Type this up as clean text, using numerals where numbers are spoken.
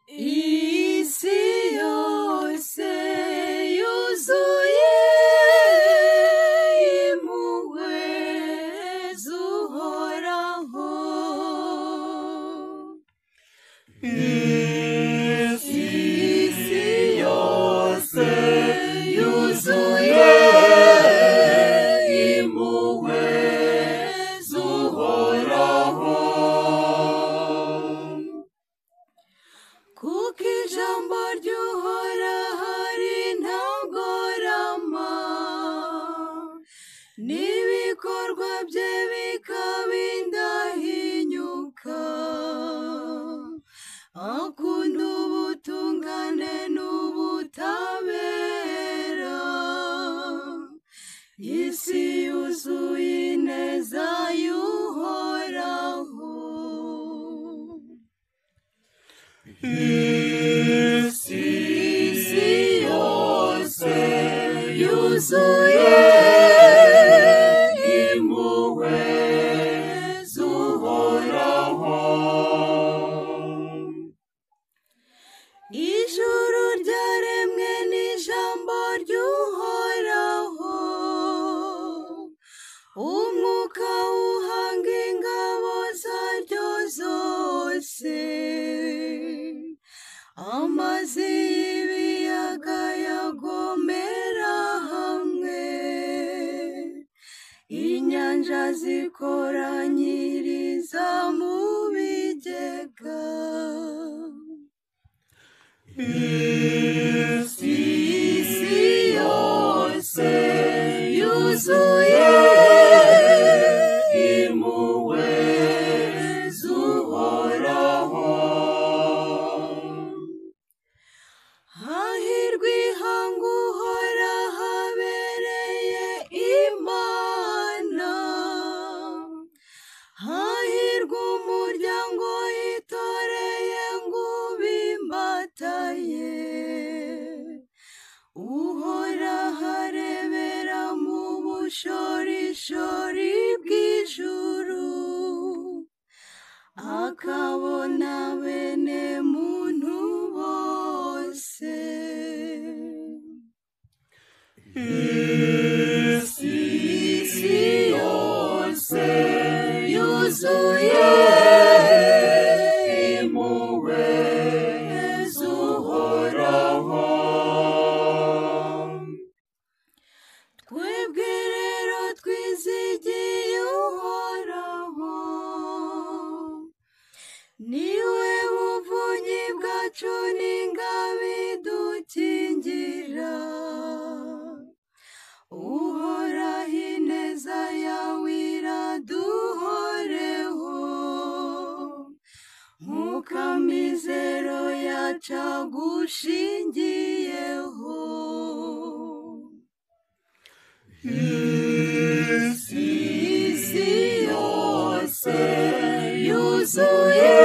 isi yose yuzuye impuhwe z'Uhoraho. Isi yose yuzuye impuhwe z'Uhoraho. Kuko ijambo ry'Uhoraho ari ntagorama, n'ibikorwa bye bikaba indahinyuka. Akunda ubutungane n'ubutabera, isi yuzuye ineza y'Uhoraho. Isi yose yuzuye impuhwe z'Uhoraho. Ijuru ryaremwe n'ijambo ry'Uhoraho, umwuka uhanga ingabo zaryo zose. Amazi y'ibiyaga yagomera hamwe, inyanja zikoranyiriza mu bigega. Isi yose yuzuye impuhwe z'Uhoraho. Hahirwa ihanga Uhoraho abereye Imana, hahirwa umuryango yitoreye ngo ubimbataye. Uhoraho arebera mu bushorishori bw'ijuru, akabona bene muntu bose. Isi yose yuzuye impuhwe z'Uhoraho. Twebwe rero twizigiye Uhoraho, niwe buvunyi bwacu n'ingabo idukingira. Uhoraho ineza yawe iraduhoreho, nk'uko amizero yacu agushingiyeho. Isi yose yuzuye